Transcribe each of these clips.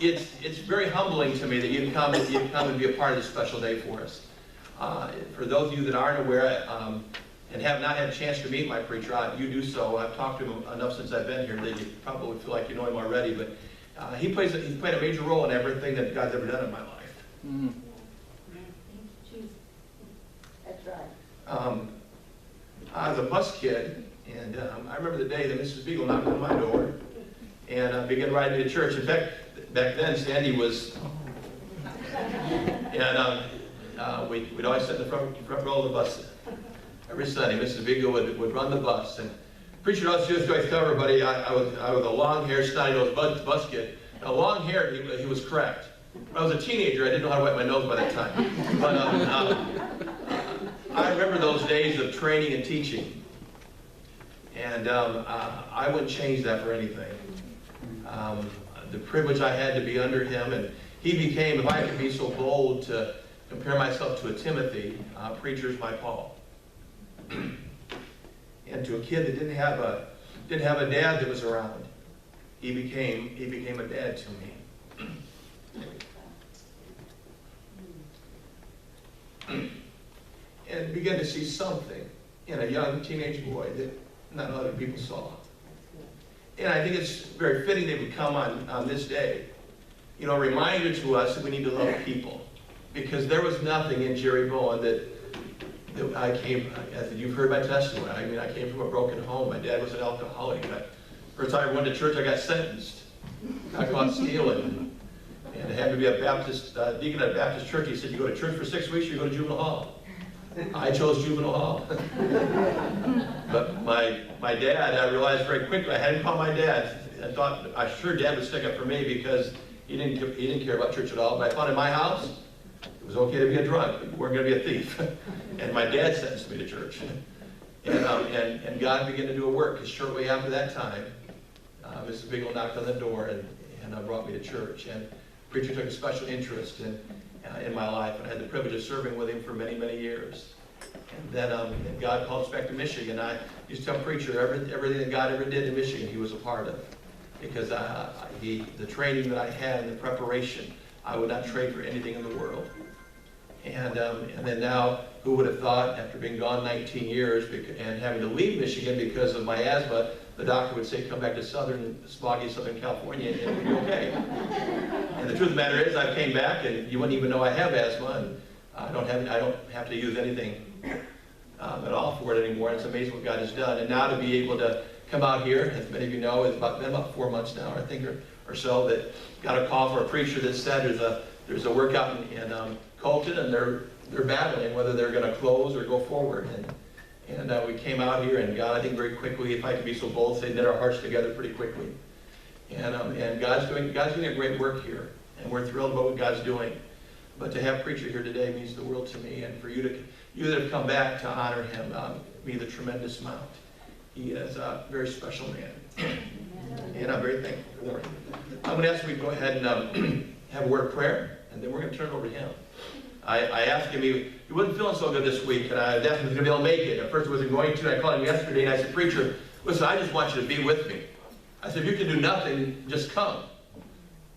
it's very humbling to me that you've come and be a part of this special day for us. For those of you that aren't aware and have not had a chance to meet my preacher, you do so. I've talked to him enough since I've been here that you probably feel like you know him already. But he's played a major role in everything that God's ever done in my life. Mm-hmm. That's right. I was a bus kid, and I remember the day that Mrs. Beagle knocked on my door and began riding me to church. In fact, back then Sandy was, and we'd always sit in the front row of the bus every Sunday. Mrs. Beagle would run the bus, and preacher always used to tell everybody I was a long-haired, snotty-nosed bus kid. Now, long-haired, he was correct. When I was a teenager, I didn't know how to wipe my nose by that time. But I remember those days of training and teaching, and I wouldn't change that for anything. The privilege I had to be under him, and he became, if I could be so bold to compare myself to a Timothy, preacher's my Paul. And to a kid that didn't have a dad that was around, he became a dad to me. And began to see something in a young teenage boy that not other people saw. And I think it's very fitting that we come on this day, a reminder to us that we need to love people. Because there was nothing in Jerry Bowen that I came, as you've heard my testimony, I came from a broken home. My dad was an alcoholic. First time I went to church, I got sentenced. I caught stealing. And I had to be a Baptist, deacon at a Baptist church. He said, you go to church for 6 weeks, or you go to juvenile hall. I chose juvenile hall. But my dad, I realized very quickly, I hadn't called my dad. I'm sure Dad would stick up for me because he didn't care about church at all. But I found in my house, it was okay to be a drunk, but you weren't going to be a thief. And my dad sentenced me to church. And God began to do a work, because shortly after that time, Mrs. Beagle knocked on the door and brought me to church. And the preacher took a special interest in my life, and I had the privilege of serving with him for many, many years. And then God called us back to Michigan. I used to tell preacher everything that God ever did in Michigan, he was a part of. Because the training that I had and the preparation, I would not trade for anything in the world. And then now, who would have thought, after being gone 19 years and having to leave Michigan because of my asthma, the doctor would say, come back to smoggy Southern California and it'll be okay. And the truth of the matter is, I came back and you wouldn't even know I have asthma, and I don't have to use anything at all for it anymore. It's amazing what God has done. And now to be able to come out here, as many of you know, it's been about 4 months now, I think, or so, that got a call for a preacher that said there's a workout in Colton, and they're battling whether they're going to close or go forward. And we came out here, and God, I think very quickly, if I could be so bold, say, knit our hearts together pretty quickly. And God's doing a great work here, and we're thrilled about what God's doing. But to have preacher here today means the world to me, and for you that have come back to honor him means a tremendous amount. He is a very special man, and I'm very thankful for him. I'm going to ask you to go ahead and have a word of prayer, and then we're going to turn it over to him. I asked him, he wasn't feeling so good this week, and I asked him if he was going to be able to make it. At first, he wasn't going to, and I called him yesterday, and I said, preacher, listen, I just want you to be with me. I said, if you can do nothing, just come.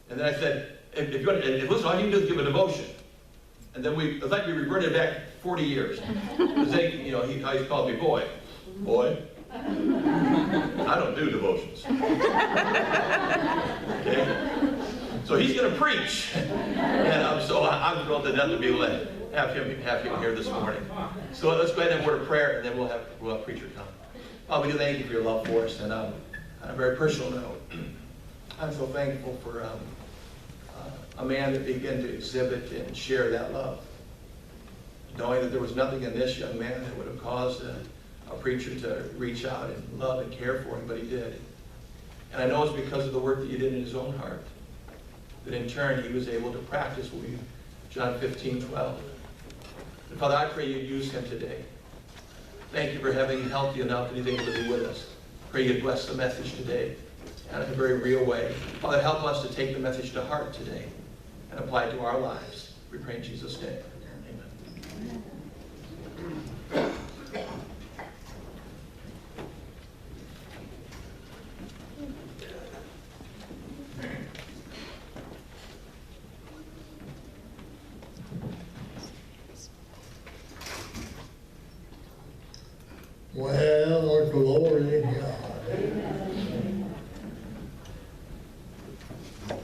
And then I said, listen, all you can do is give a devotion. And then it's like we reverted back 40 years. Because then, he always called me boy. Boy, I don't do devotions. Okay? So he's going to preach. And so I'm thrilled to death to be able to have him here this morning. So let's go ahead and have a word of prayer, and then we'll have preacher come. We do thank you for your love for us. And on a very personal note, I'm so thankful for a man that began to exhibit and share that love. Knowing that there was nothing in this young man that would have caused a preacher to reach out and love and care for him, but he did. And I know it's because of the work that you did in his own heart, that in turn he was able to practice what we, John 15:12. And Father, I pray you'd use him today. Thank you for having him healthy enough that he's able to be with us. Pray you'd bless the message today in a very real way. Father, help us to take the message to heart today and apply it to our lives. We pray in Jesus' name. Amen.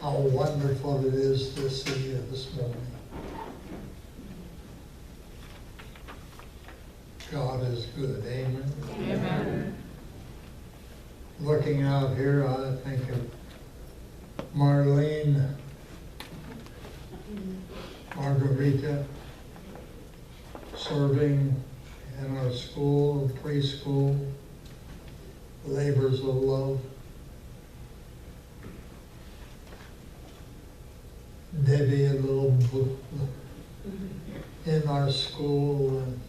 how wonderful it is to see you this morning. God is good, amen? Amen. Looking out here, I think of Marlene, Margarita, serving in our school, preschool, labors of love. Debbie, a little in our school. And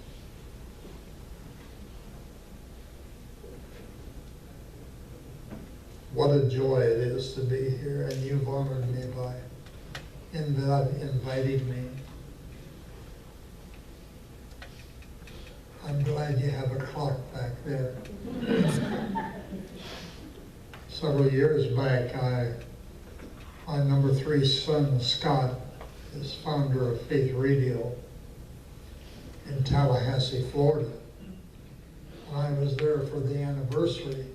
what a joy it is to be here, and you've honored me by inviting me. I'm glad you have a clock back there. Several years back, my number 3 son, Scott, is founder of Faith Radio in Tallahassee, Florida. I was there for the anniversary.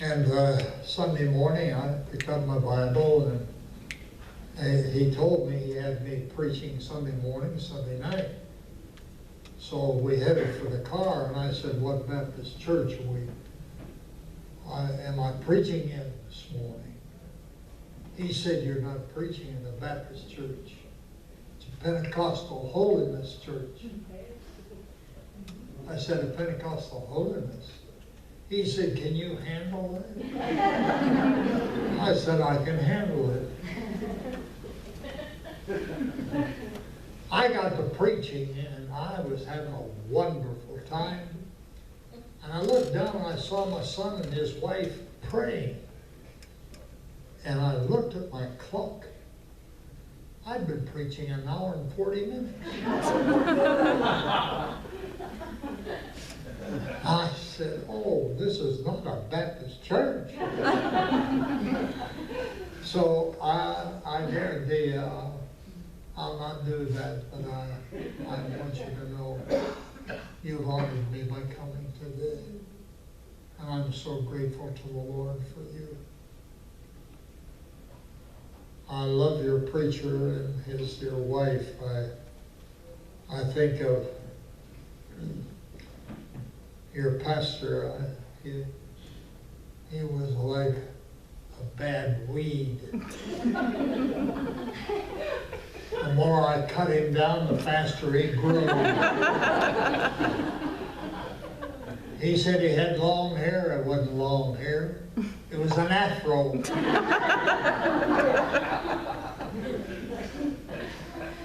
And Sunday morning, I picked up my Bible, and he told me he had me preaching Sunday morning, Sunday night. So we headed for the car, and I said, "What Baptist church am I preaching in this morning?" He said, "You're not preaching in the Baptist church. It's a Pentecostal holiness church." I said, "A Pentecostal holiness?" He said, "Can you handle that?" I said, "I can handle it." I got to preaching, and I was having a wonderful time. And I looked down and I saw my son and his wife praying. And I looked at my clock. I'd been preaching an hour and 40 minutes. I said, "Oh, this is not a Baptist church." So I guarantee I'll not do that, but I want you to know you've honored me by coming today. And I'm so grateful to the Lord for you. I love your preacher and his dear wife. I think of your pastor. He was like a bad weed. The more I cut him down, the faster he grew. He said he had long hair. It wasn't long hair. It was an afro.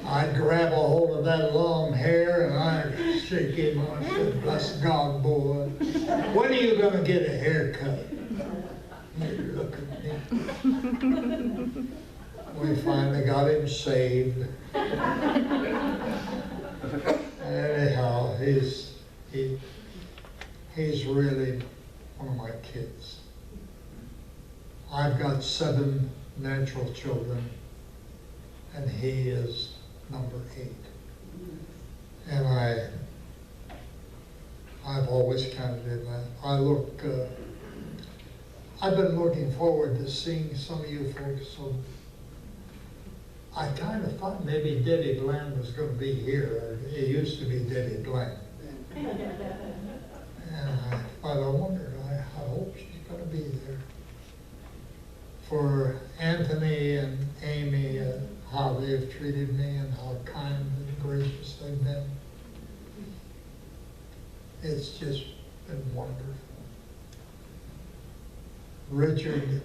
I'd grab a hold of that long hair and I'd shake him. I said, "Bless God, boy. When are you going to get a haircut?" He'd look at me. We finally got him saved. Anyhow, he's really one of my kids. I've got 7 natural children, and he is number 8. And I've always counted him that. I've been looking forward to seeing some of you folks. So I kind of thought maybe Debbie Bland was going to be here. It used to be Debbie Bland. And I wondered, I hope she's going to be there. For Anthony and Amy, how they've treated me and how kind and gracious they've been. It's just been wonderful. Richard,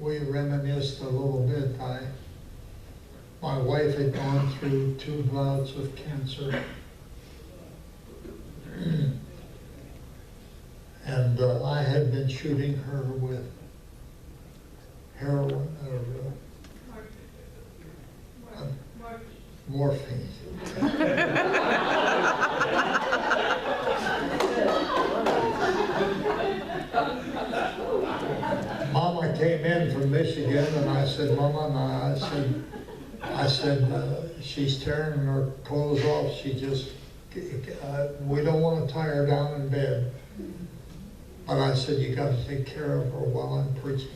we reminisced a little bit. My wife had gone through 2 bouts of cancer. And I had been shooting her with heroin or morphine. Mama came in from Michigan, and I said, "Mama," I said, "she's tearing her clothes off. She just, we don't want to tie her down in bed." But I said, you got to take care of her while I'm preaching.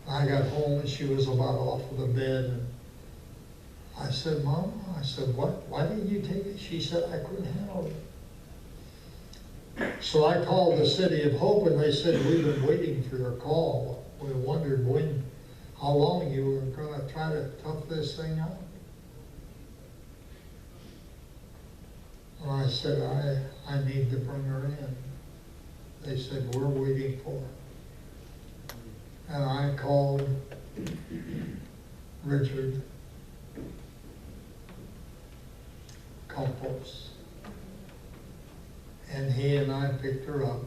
I got home and she was about off of the bed. And I said, Mama, I said, what? Why didn't you take it? She said, I couldn't handle it. So I called the City of Hope and they said, we've been waiting for your call. We wondered how long you were going to try to tough this thing out. And I said, I need to bring her in. They said, we're waiting for her. And I called Richard Campos. And he and I picked her up.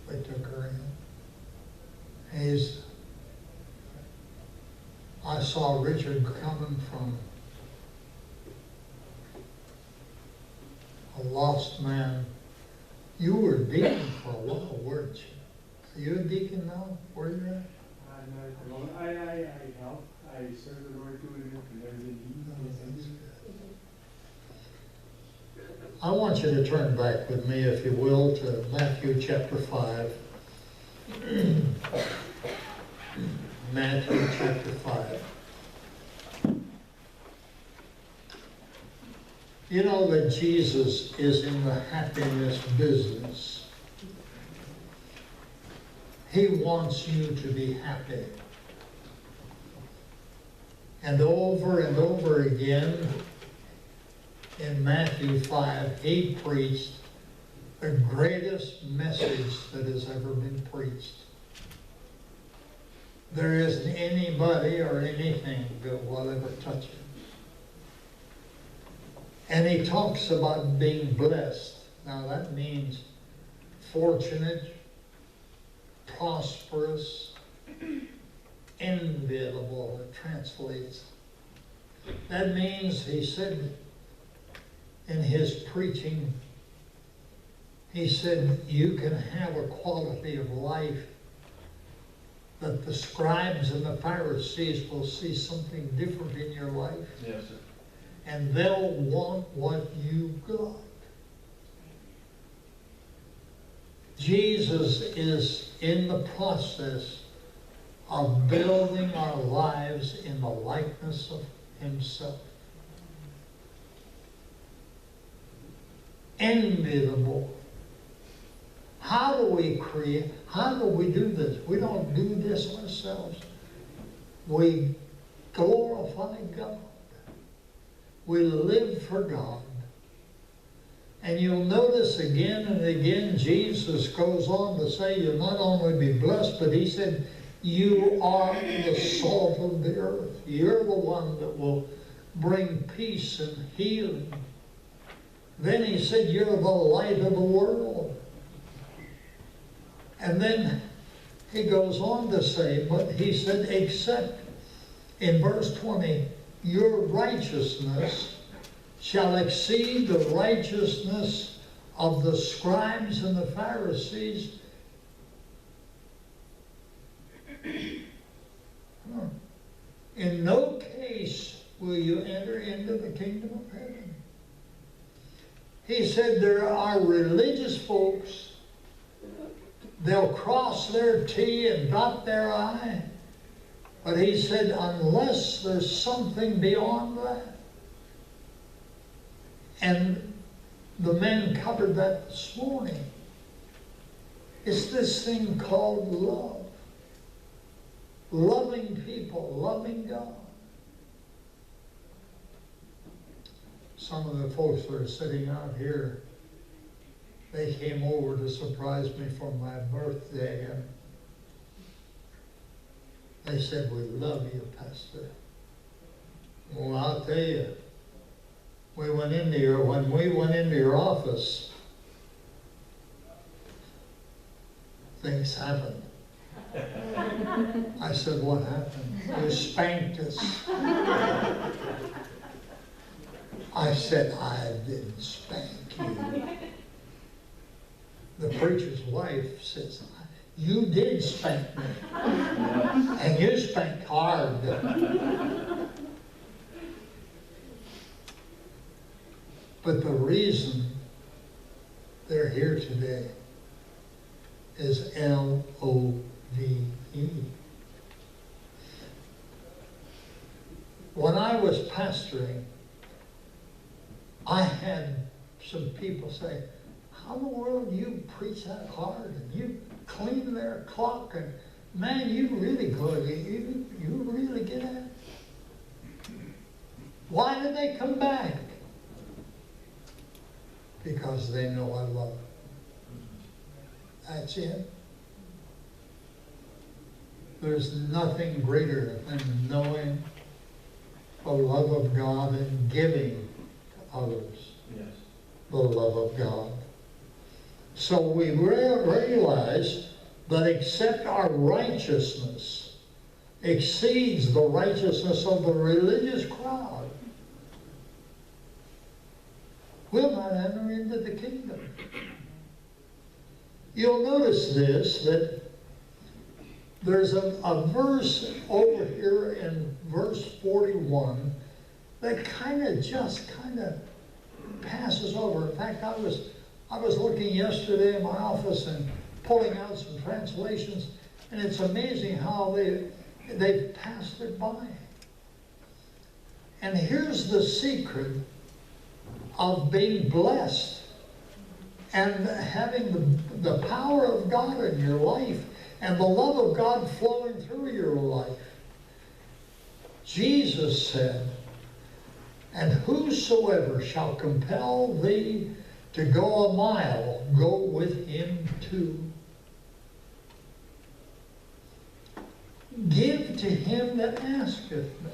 They took her in. I saw Richard coming from a lost man. You were a deacon for a while, weren't you? Are you a deacon now? Where are you at? Not at the moment. I help. I serve the Lord doing it and everything. I want you to turn back with me, if you will, to Matthew chapter 5. Matthew chapter 5. You know that Jesus is in the happiness business. He wants you to be happy. And over again, in Matthew 5, he preached the greatest message that has ever been preached. There isn't anybody or anything that will ever touch it. And he talks about being blessed. Now that means fortunate, prosperous, enviable, it translates. That means, he said in his preaching, he said, you can have a quality of life that the scribes and the Pharisees will see something different in your life. Yes, sir. And they'll want what you got. Jesus is in the process of building our lives in the likeness of himself. Enviable. How do we do this? We don't do this ourselves. We glorify God. We live for God. And you'll notice again and again, Jesus goes on to say, you'll not only be blessed, but he said, you are the salt of the earth. You're the one that will bring peace and healing. Then he said, you're the light of the world. And then he goes on to say, but he said, except in verse 20, your righteousness shall exceed the righteousness of the scribes and the Pharisees. In no case will you enter into the kingdom of heaven. He said there are religious folks, they'll cross their T and dot their I. But he said, unless there's something beyond that. And the men covered that this morning. It's this thing called love. Loving people, loving God. Some of the folks that are sitting out here, they came over to surprise me for my birthday, and they said, we love you, Pastor. Well, I'll tell you, when we went into your office, things happened. I said, what happened? You spanked us. I said, I didn't spank you. The preacher's wife says, you did spank me. And you spanked hard. But the reason they're here today is L-O-V-E. When I was pastoring, I had some people say, how in the world do you preach that hard and you clean their clock and man, you really good, you really get at it. Why did they come back? Because they know I love them. That's it. There's nothing greater than knowing the love of God and giving to others the love of God. So we realize that except our righteousness exceeds the righteousness of the religious crowd, we'll not enter into the kingdom. You'll notice this, that there's a verse over here in verse 41 that kind of passes over. In fact, I was looking yesterday in my office and pulling out some translations, and it's amazing how they've passed it by. And here's the secret of being blessed and having the power of God in your life and the love of God flowing through your life. Jesus said, and whosoever shall compel thee to go a mile, go with him 2. Give to him that asketh me.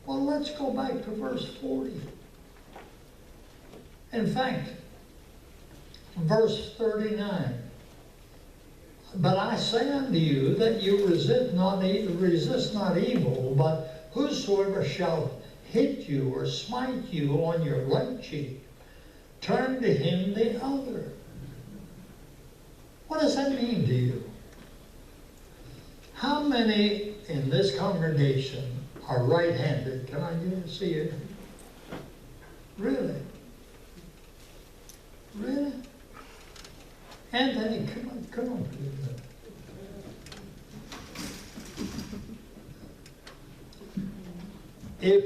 Well, let's go back to verse 40. In fact, verse 39. But I say unto you that you resist not evil, but whosoever shall hit you or smite you on your right cheek, turn to him the other. What does that mean to you? How many in this congregation are right-handed? Can I see it? Really? Really? Anthony, come on. If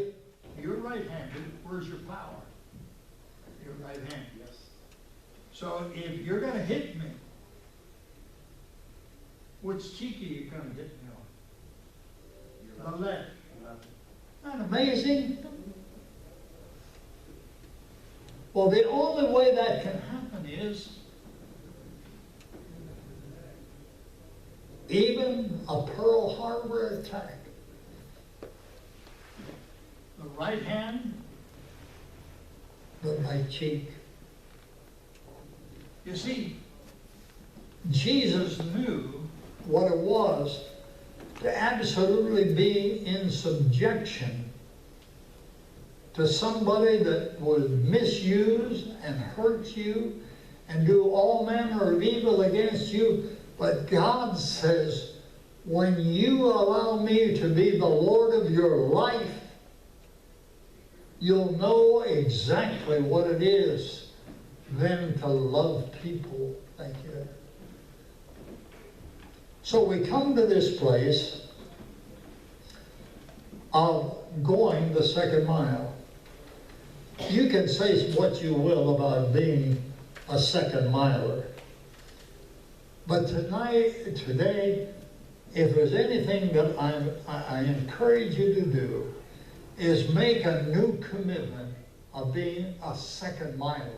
you're right-handed, where's your power? You're right-handed, yes. So if you're going to hit me, which cheek are you going to hit me on? The left. Isn't that amazing? Well, the only way that can happen is even a Pearl Harbor attack. The right hand, the right cheek. You see, Jesus knew what it was to absolutely be in subjection to somebody that would misuse and hurt you and do all manner of evil against you. But God says, when you allow me to be the Lord of your life, you'll know exactly what it is then to love people. Thank you. So we come to this place of going the second mile. You can say what you will about being a second miler. But today, if there's anything that I encourage you to do, is make a new commitment of being a second miler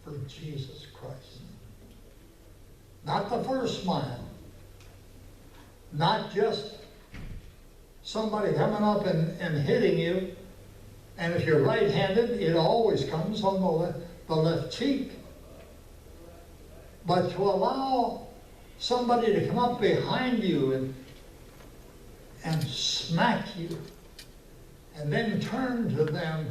for Jesus Christ. Not the first mile. Not just somebody coming up and hitting you. And if you're right-handed, it always comes on the left cheek. But to allow somebody to come up behind you and smack you, and then turn to them